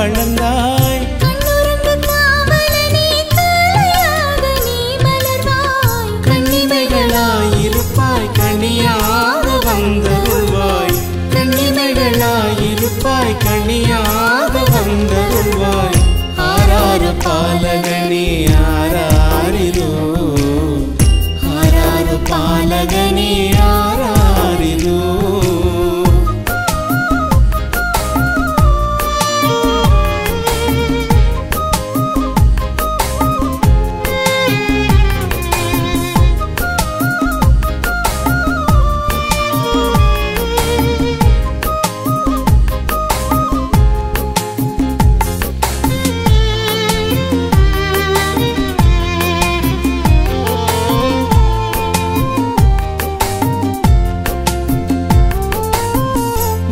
வளர்ந்தாய். கண்ணுறங்கு காவலனே காலையாக நீ மலர்வாய். கண்ணிமைகளாயிருப்பாய் கனியாக வந்தருள்வாய். கண்ணிமைகளாயிருப்பாய் கனியாக வந்தருள்வாய். ஆரார பாலகனே ஆராரிரோ ஆரார பாலகனே ஆராரிரோ.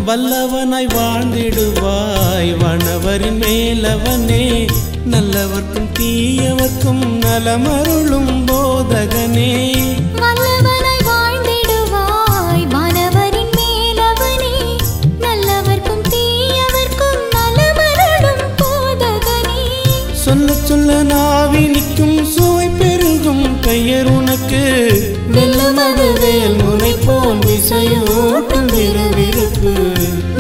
வல்லவனாய் வாழ்ந்திடுவாய் வானவரின் மேலவனே. நல்லவர்க்கும் தீயவர்க்கும் நலமருளும் போதகனே. வல்லவனாய் வாழ்ந்திடுவாய் வானவரின் மேலவனே. நல்லவர்க்கும் தீயவர்க்கும் நலமருளும் போதகனே. சொல்ல சொல்ல நாவினிக்கும் சுவை பெருகும் பெயர் உனக்கு. வெல்லமது வேல் முனை போல் விசையூட்டும் விறுவிறுப்பு.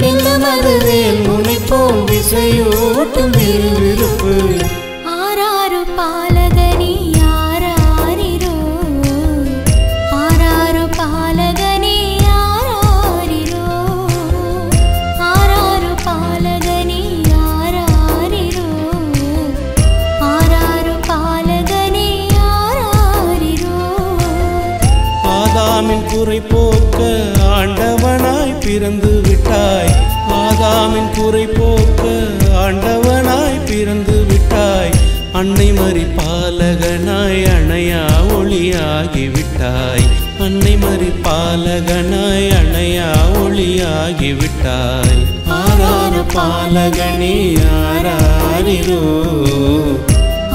வெல்லமது வேல் முனை போல் விசையூட்டும் விறுவிறுப்பு. ஆராரு பாலகனே ஆராரிரோ ஆராரு பாலகனே ஆராரிரோ ஆராரு பாலகனே ஆராரிரோ ஆராரு பாலகனே ஆராரிரோ. ஆதாமின் குறை போக்க ஆண்டவனாய் பிறந்து விட்டாய். ஆதாமின் குறை போக்க ஆண்டவனாய் பிறந்து விட்டாய். அன்னை மரி பாலகனாய் அணையா ஒளியாகிவிட்டாய். அன்னை மரி பாலகனாய் அணையா ஒளியாகிவிட்டாய். ஆரார பாலகனே ஆராரிரோ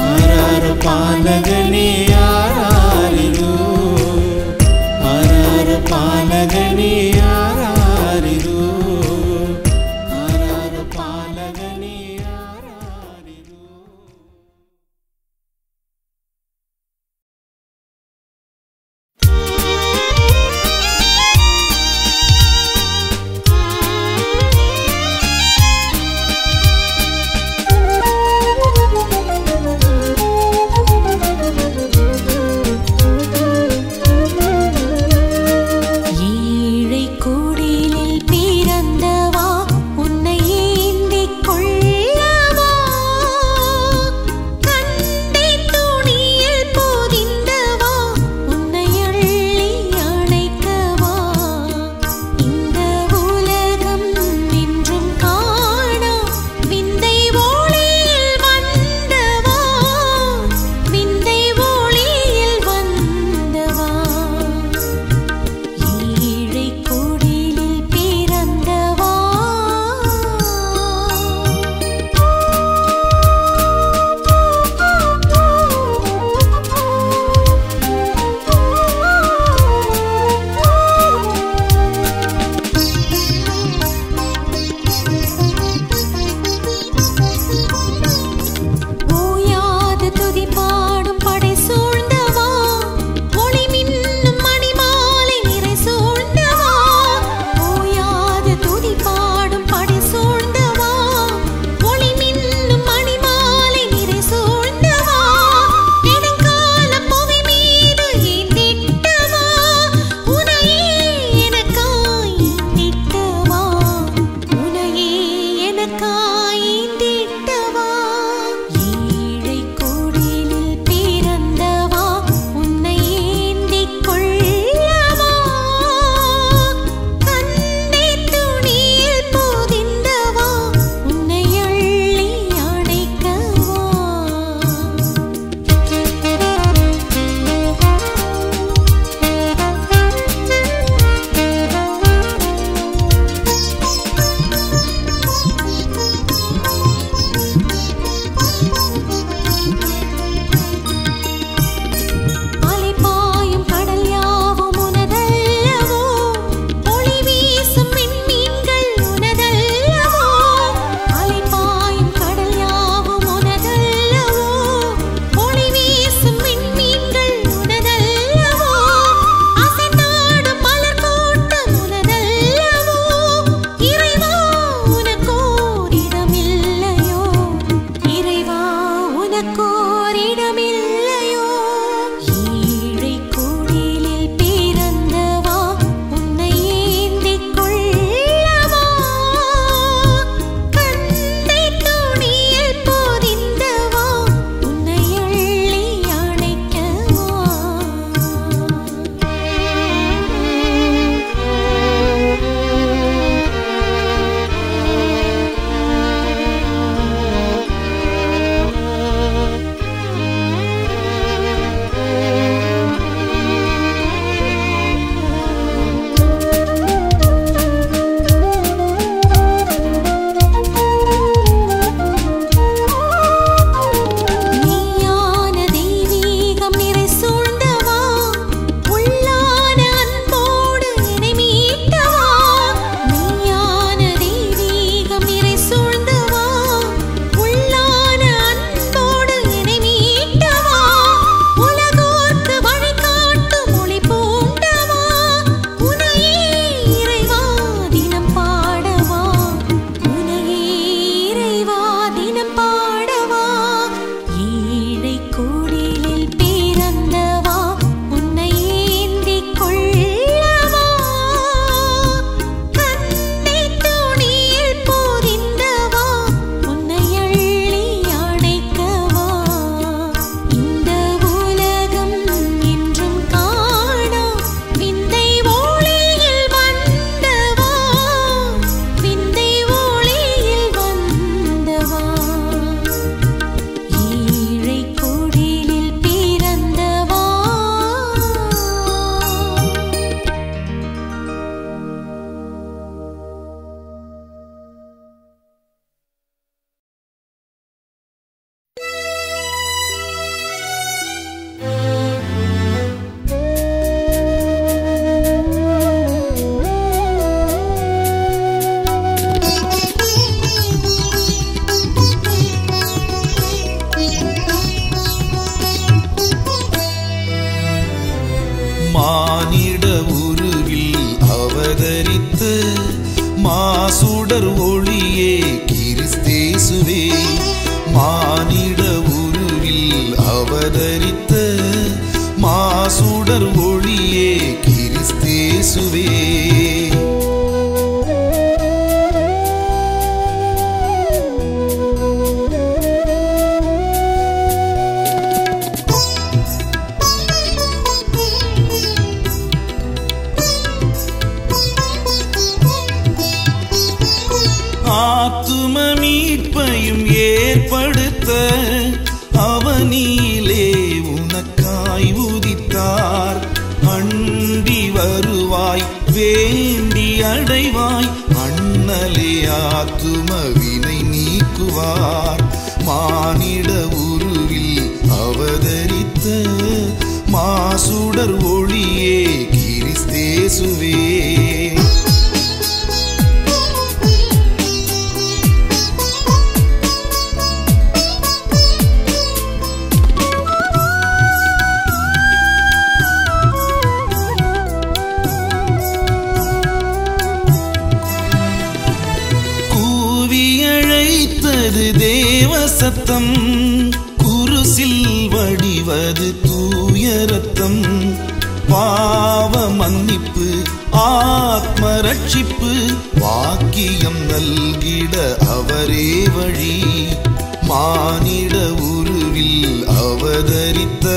ஆரார பாலகனே ஆராரிரோ ஆரார பாலகனே ஆராரிரோ ஆரார பாலகனே ஆராரிரோ. சுடர் ஒளியே கிறிஸ்தேசுவே மானிட உருவில் அவதரித்த மாசுடர் ஒளியே கிறிஸ்தேசுவே ஆத்தும மீட்பையும் ஏற்படுத்த அவனிலே உனக்காய் உதித்தார் அண்டி வருவாய் வேண்டி அடைவாய் அண்ணலே ஆத்தும வினை நீக்குவார் மானிட உருவில் அவதரித்த மாசுடர் ஒளியே கிறிஸ்தேசுவே தேவ சத்தம் குருசில் வடிவது தூய ரத்தம் பாவ மன்னிப்பு ஆத்ம ரட்சிப்பு வாக்கியம் நல்கிட அவரே வழி மானிட உருவில் அவதரித்த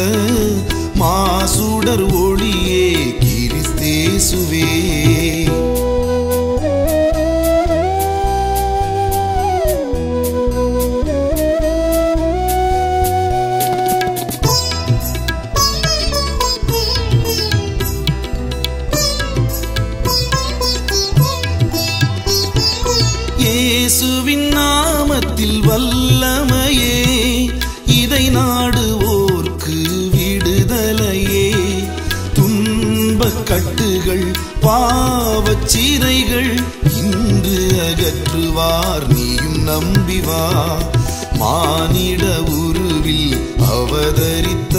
மாசுடர் ஒளியே கிறிஸ்தேசுவே இயேசுவின் நாமத்தில் வல்லமையே இதை நாடுவோர்க்கு விடுதலையே துன்பக் கட்டுகள் பாவச் சிறைகள் இன்று அகற்றுவார் நீயும் நம்பிவா மானிட உருவில் அவதரித்த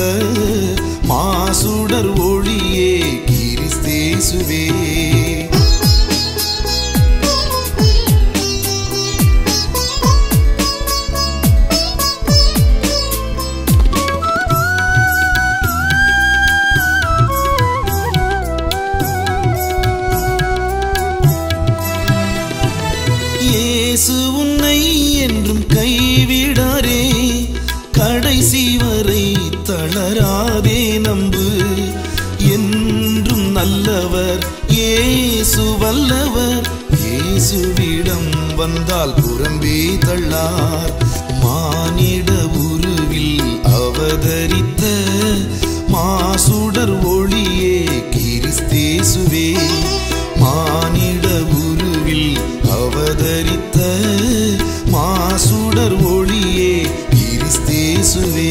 மாசுடர் ஒளியே கிறிஸ்தேசுவே இயேசு உன்னை என்றும் கைவிடாரே கடைசி வரை தளராதே நம்பு என்றும் நல்லவர் இயேசு வல்லவர் இயேசுவிடம் வந்தால் புறம்பே தள்ளார் மானிட உருவில் அவதரித்த மாசுடர் ஒளியே கிறிஸ்தேசுவே மானிட உருவில் அவதரித்த மாசுடர் ஒளியே கிறிஸ்தேசுவே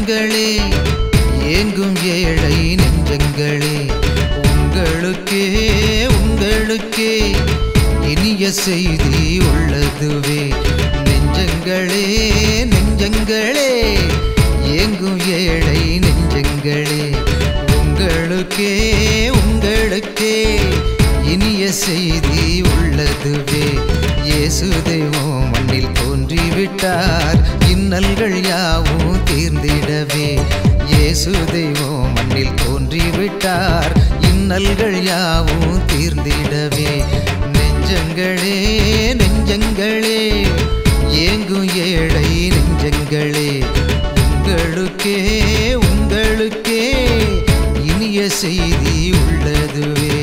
நெஞ்சங்களே, ஏங்கும் ஏழை நெஞ்சங்களே, உங்களுக்கே உங்களுக்கே இனிய செய்தி உள்ளதுவே. நெஞ்சங்களே நெஞ்சங்களே, ஏங்கும் ஏழை நெஞ்சங்களே, உங்களுக்கே உங்களுக்கே இனிய செய்தி உள்ளதுவே. இயேசு தெய்வம் மண்ணில் தோன்றிவிட்டார், இன்னல்கள் யாவும் தீர்ந்திடவே. இயேசு தெய்வம் மண்ணில் தோன்றிவிட்டார், இன்னல்கள் யாவும் தீர்ந்திடவே. நெஞ்சங்களே நெஞ்சங்களே, ஏங்கும் ஏழை நெஞ்சங்களே, உங்களுக்கே உங்களுக்கே இனிய செய்தி உள்ளதுவே.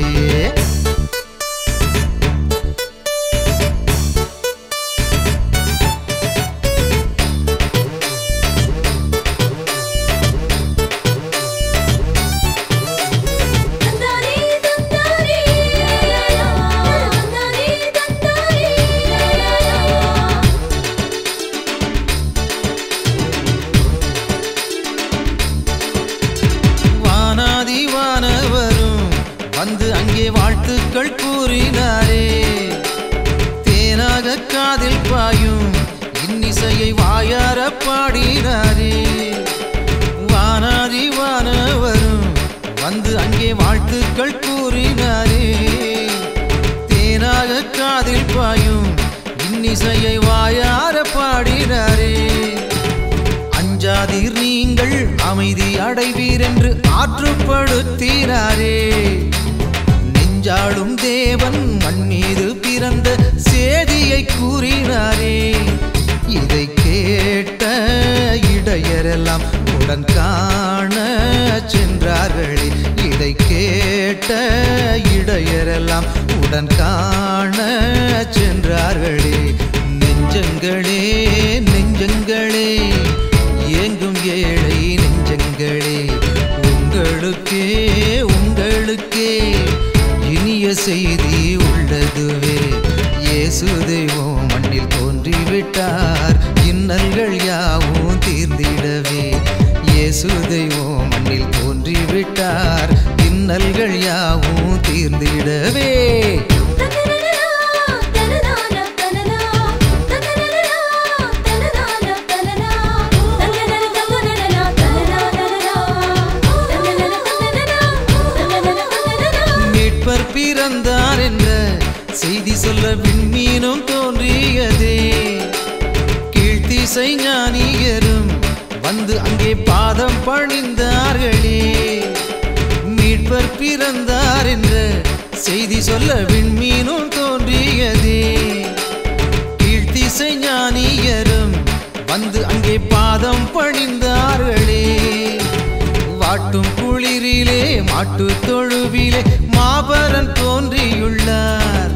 வந்து அங்கே வாழ்த்துக்கள் கூறினாரே, தேனாக காதில் பாயும் இன்னிசையை வாயார பாடினாரே. வானாதி வானவரும் வந்து அங்கே வாழ்த்துக்கள் கூறினாரே, தேனாக காதில் பாயும் இன்னிசையை வாயார பாடினாரே. அஞ்சாதீர் நீங்கள் அமைதி அடைவீர் என்று ஆற்றுப்படுத்தினாரே. நெஞ்சாளும் தேவன் மண் மீது பிறந்த சேதியை கூறினாரே. இதை கேட்ட இடையரெல்லாம் உடன் காண சென்றார்களே. இதை கேட்ட இடையரெல்லாம் உடன் காண சென்றார்களே. நெஞ்சங்களே நெஞ்சங்களே, ஏங்கும் ஏழை நெஞ்சங்களே, உங்களுக்கே உங்களுக்கே இனிய செய்தி உள்ளதுவே. இயேசு தெய்வம் மண்ணில் தோன்றிவிட்டார், இன்னல்கள் யாவும் தீர்ந்திடவே. இயேசு தெய்வம் மண்ணில் தோன்றிவிட்டார், இன்னல்கள் யாவும் தீர்ந்திடவே. மீட்பர் பிறந்தார் என்ற செய்தி சொல்ல விண்மீனும் தோன்றியதே. கீழ்த்திசை ஞானியரும் வந்து அங்கே பாதம் பணிந்தார்களே. மீட்பர் பிறந்தார் என்ற செய்தி சொல்ல விண்மீனும் தோன்றியதே. கீழ்த்திசை ஞானியரும் வந்து அங்கே பாதம் பணிந்தார்களே. வாட்டும் குளிரிலே மாட்டு தொழுவிலே மாபரன் தோன்றியுள்ளார்.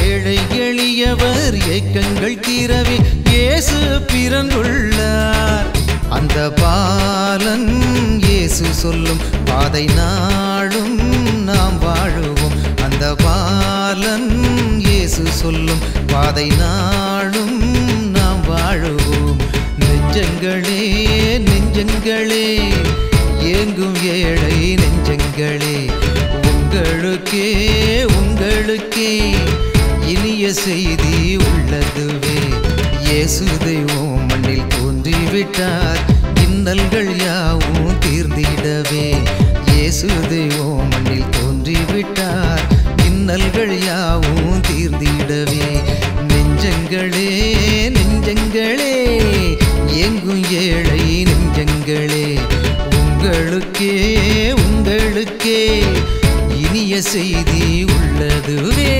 ஏழை எளியவர் ஏக்கங்கள் தீரவே இயேசு பிறந்துள்ளார். அந்த பாலன் இயேசு சொல்லும் பாதை நாடும் நாம் வாழுவோம். அந்த பாலன் இயேசு சொல்லும் பாதை நாடும் நாம் வாழுவோம். நெஞ்சங்களே நெஞ்சங்களே, ஏங்கும் ஏழை நெஞ்சங்களே, உங்களுக்கே உங்களுக்கே இனிய செய்தி உள்ளதுவே. இயேசு தெய்வம் மண்ணில் தோன்றிவிட்டார், இன்னல்கள் யாவும் தீர்ந்திடவே. இயேசு தெய்வம் மண்ணில் தோன்றிவிட்டார், இன்னல்கள் யாவும் தீர்ந்திடவே. நெஞ்சங்களே நெஞ்சங்களே, ஏங்கும் ஏழை நெஞ்சங்களே, உங்களுக்கே உங்களுக்கே இனிய செய்தி உள்ளதுவே.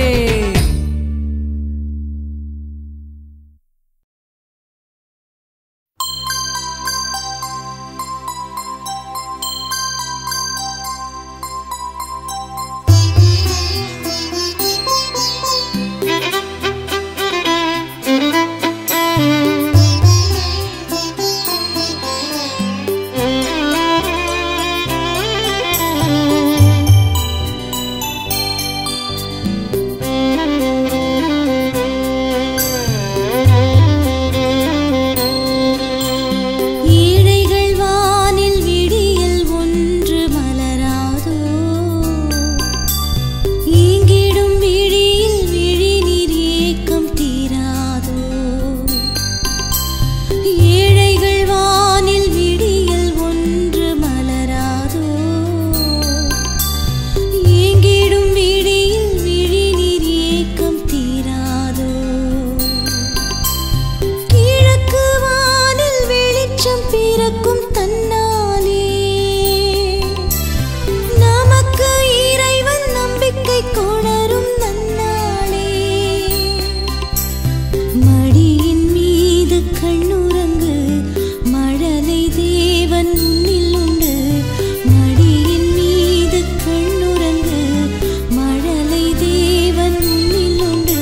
தேவன் உன்னில் உண்டு மடியின் மீது கண்ணுறங்கு மழலை தேவன் உன்னில் உண்டு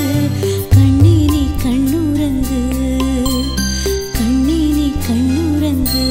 கண்ணினி கண்ணுறங்கு கண்ணினி கண்ணுறங்கு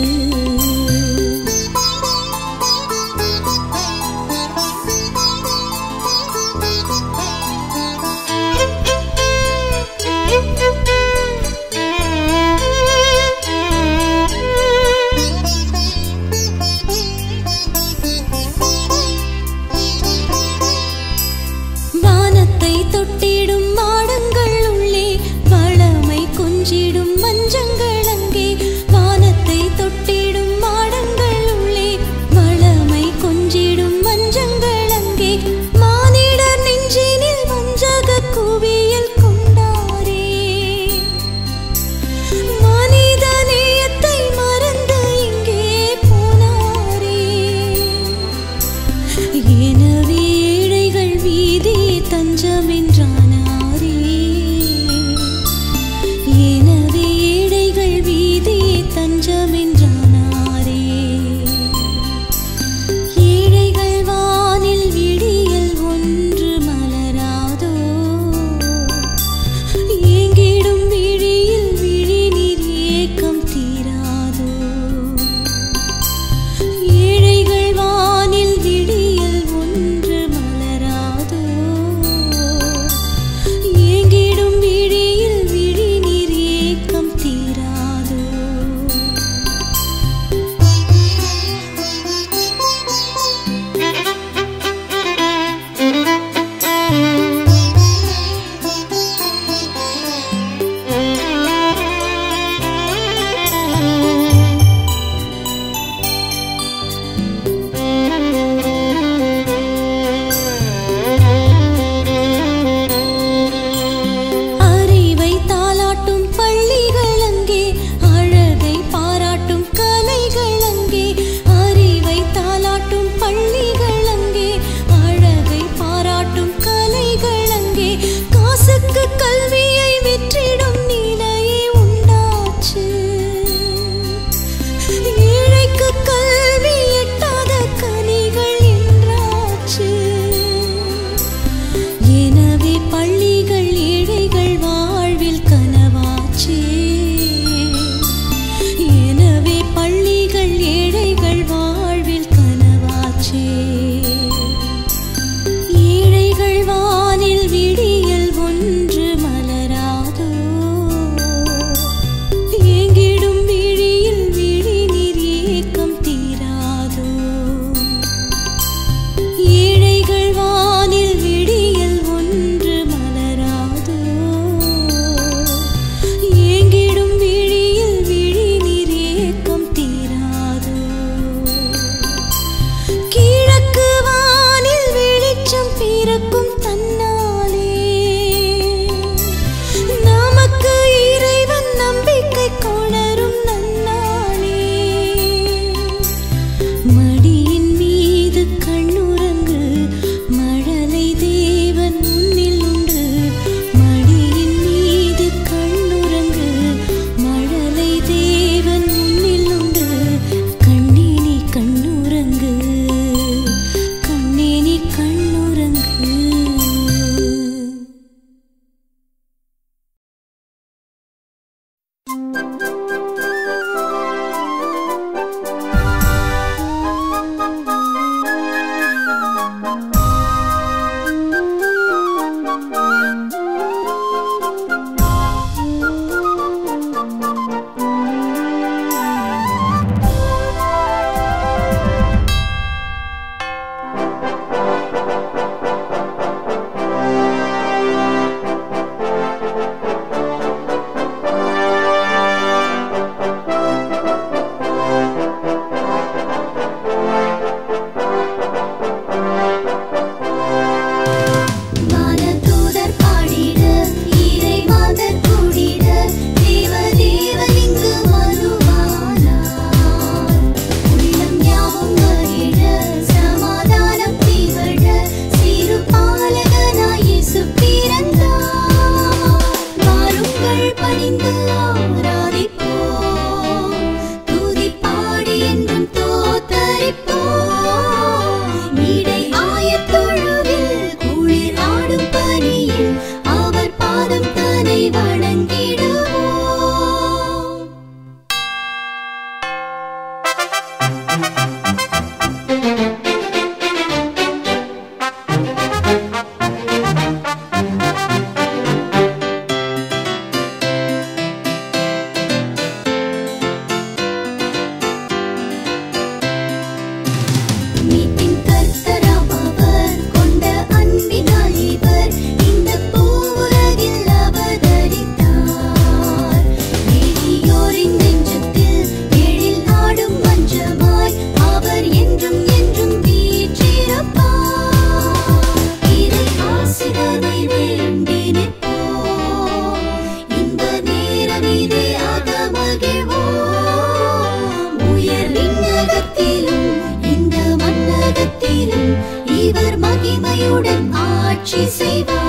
ஆட்சி செய்வார்.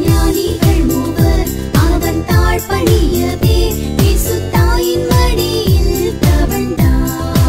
ஞானிகள் மூவர் அவன் தாழ் பணியவே இயேசு தாயின் மடியில் தவழ்ந்தார்.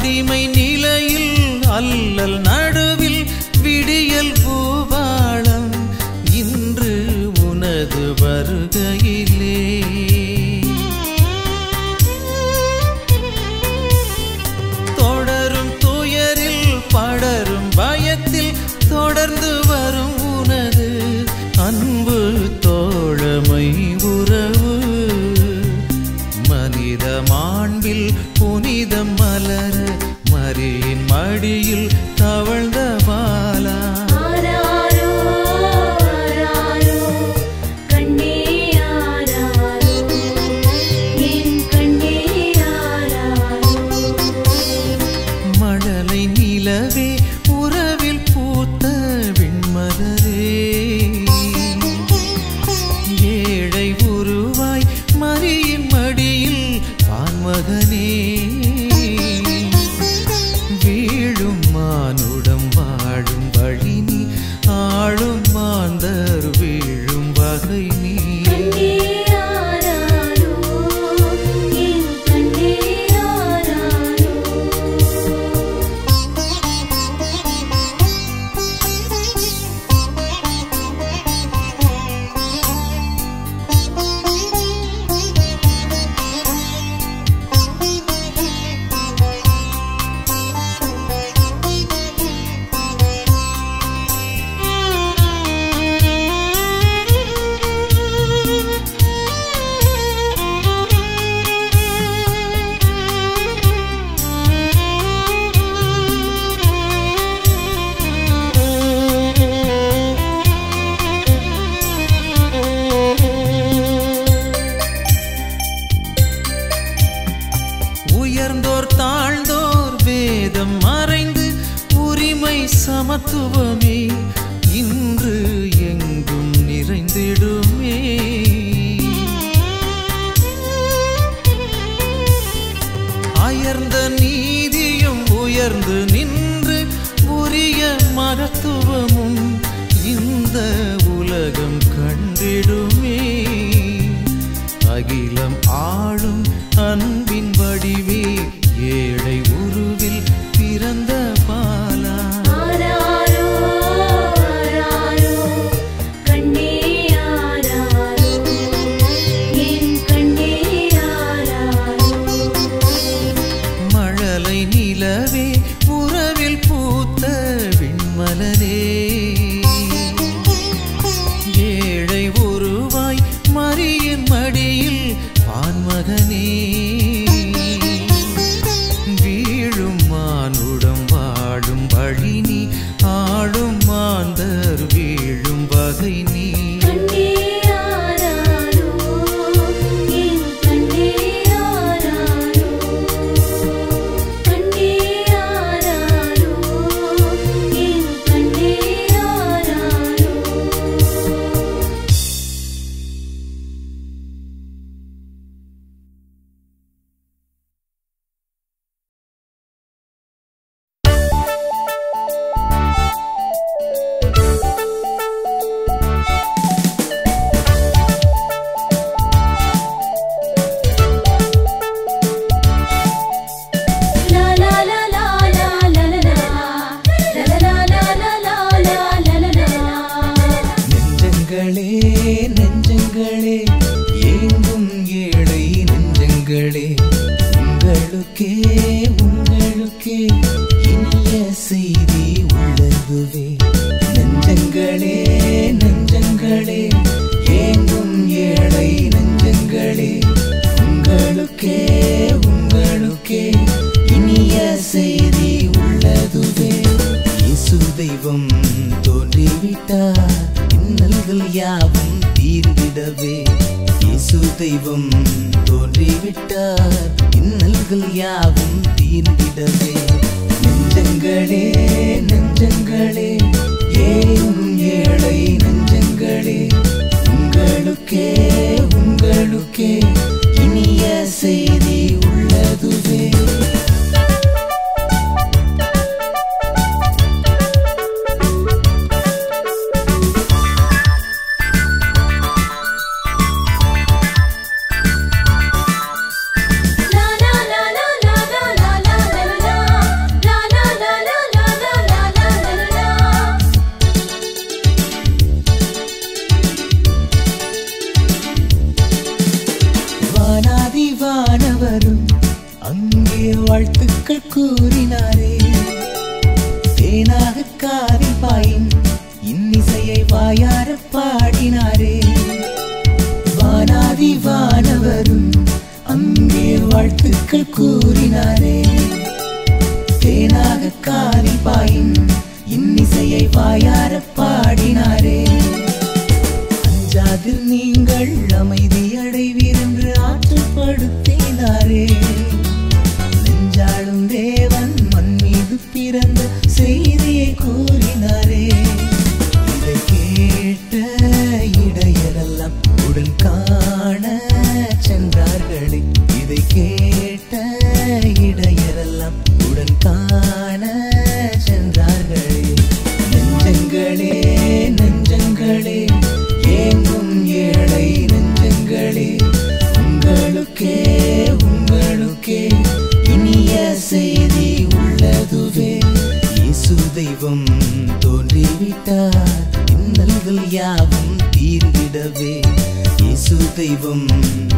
அடிமை நிலையில் அல்லல் நடுவில் விடியல் பூபாளம் இன்று உனது வருகையிலே தொடரும் துயரில் படரும் பயத்தில் தொடர்ந்து வரும் உனது அன்பு தோழமை உறவு மனித மாண்பில் புனிதம் மலர மரியின் மடியில் தவழ்ந்த பாலா ஆராரோ ஆராரோ கண்ணே ஆராரோ என் கண்ணே ஆராரோ மழலை நிலவே உறவில் பூத்த விண்மலரே ஏழை உருவாய் மரியின் மடியில் வான்மகனே வீழும் மானுடம் வாழும் வழி நீ ஆளும் மாந்தர் வீழும் வகை நீ கண்ணே ஆராரோ என் கண்ணே ஆராரோ உயர்ந்தோர் தாழ்ந்தோர் வேதம் மறைந்து உரிமை சமத்துவமே இன்று எங்கும் நிறைந்திடுமே அயர்ந்த நீதியும் உயர்ந்து நின்று உரிய மகத்துவமும் இந்த உலகம் கண்டிடுமே அகிலம் ஆளும் அன்பின் வடிவே ஏழை உருவில் பிறந்த பாலா ஆராரோ ஆராரோ கண்ணே ஆராரோ என் கண்ணே ஆராரோ மழலை நிலவே உறவில் பூத்த விண்மலரே ஏழை உருவாய் மரியின் மடியில் வான்மகனே வீழும் மானுடம் வாழும் வழி நீ ஆளும் மாந்தர் வீழும் வகை நீ கண்ணே ஆராரோ என் கண்ணே ஆராரோ கண்ணே ஆராரோ என் கண்ணே ஆராரோ La la la la la la la la la la la la la la la நெஞ்சங்களே நெஞ்சங்களே ஏங்கும் ஏழை நெஞ்சங்களே உங்களுக்கே உங்களுக்கே இனிய செய்தி உள்ளதுவே நெஞ்சங்களே நெஞ்சங்களே ஏங்கும் ஏழை நெஞ்சங்களே உங்களுக்கே உங்களுக்கே இனிய செய்தி உள்ளதுவே இயேசு தெய்வம் தோன்றிவிட்டார் இன்னல்கள் யாவும் தீர்ந்திடவே இயேசு தெய்வம் தோன்றிவிட்டார் இன்னல்கள் யாவும் தீர்ந்திடவே நெஞ்சங்களே நெஞ்சங்களே ஏன் ஏழை நெஞ்சங்களே உங்களுக்கே உங்களுக்கே இனிய செய்தி உள்ளதுவே la la la la la la la la la வாழ்த்துக்கள் கூறினாரே. தேனாக காதில் பாயும் இன்னிசையை வாயார பாடினாரே. வானாதி வானவரும் அங்கே வாழ்த்துக்கள் கூறினாரே. தேனாக காதில் பாயும் இன்னிசையை வாயார பாடினாரே. அஞ்சாதில் நீங்கள் அமைதி அடைவீர் என்று ஆற்றுப்படுத்தினாரே. நெஞ்சாளும் தேவன் மண் மீது பிறந்த செய்தியை கூறினாரே. இதை கேட்ட இடையரெல்லாம் உடன் காண சென்றார்களே. இதை கேட்ட இடையரெல்லாம் உடன் காண சென்றார்களே. நெஞ்சங்களே நெஞ்சங்களே ஏங்கும் ஏழை நெஞ்சங்களே, உங்களுக்கே உங்களுக்கே இனிய செய்தி உள்ளதுவே. இயேசு தெய்வம் தோன்றிவிட்டார், இன்னல்கள் யாவும் தீர்ந்திடவே. இயேசு தெய்வம்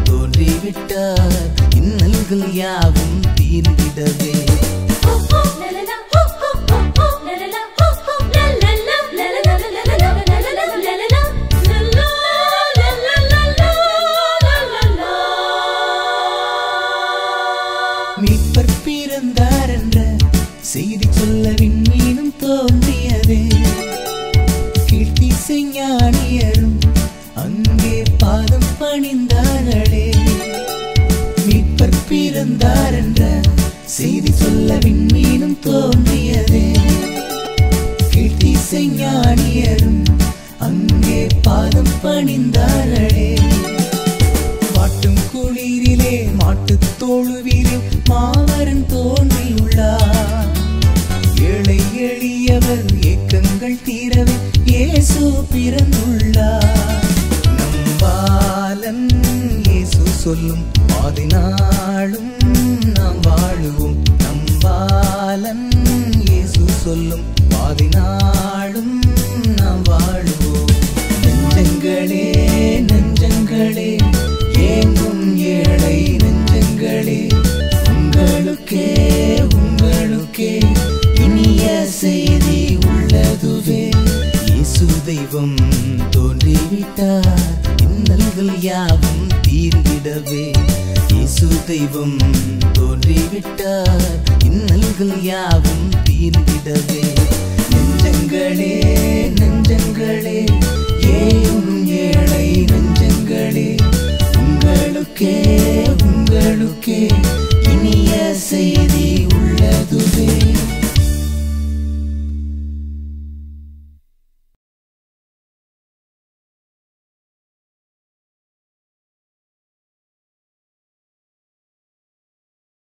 தோன்றிவிட்டார், இன்னல்கள் யாவும் தீர்ந்திடவே. மீட்பர் பிறந்தார் என்ற செய்தி சொல்ல விண்மீனும் தோன்றியதே. கீர்த்திசை ஞானியரும் அங்கே பாதம் பணிந்தார்களே. மீட்பர் பிறந்தார் என்ற செய்தி சொல்ல விண்மீனும் தோன்றியதே. கீர்த்திசை ஞானியரும் அங்கே பாதம் பணிந்தார்களே. மாட்டும் குளிரிலே மாட்டுத் தோழுவிலே மாவரன் தோன்றியுள்ளார். ஏழை எளியவர் ஏக்கங்கள் தீரவே இயேசு பிறந்துள்ளார். நம்பாலன் இயேசு சொல்லும் பாதினாளும் நாம் வாழுவோம். நம்பாலன் இயேசு சொல்லும் பாதினாளும் நாம் வாழுவோம். நெஞ்சங்களே நெஞ்சங்களே ஏங்கும் ஏழை நெஞ்சங்களே, உங்களுக்கே உங்களுக்கே இனிய செய்தி உள்ளதுவே. இயேசு தெய்வம் தோன்றிவிட்டார், இன்னல்கள் யாவும் தீர்ந்திடவே. இயேசு தெய்வம் தோன்றிவிட்டார், இன்னல்கள் யாவும் தீர்ந்திடவே.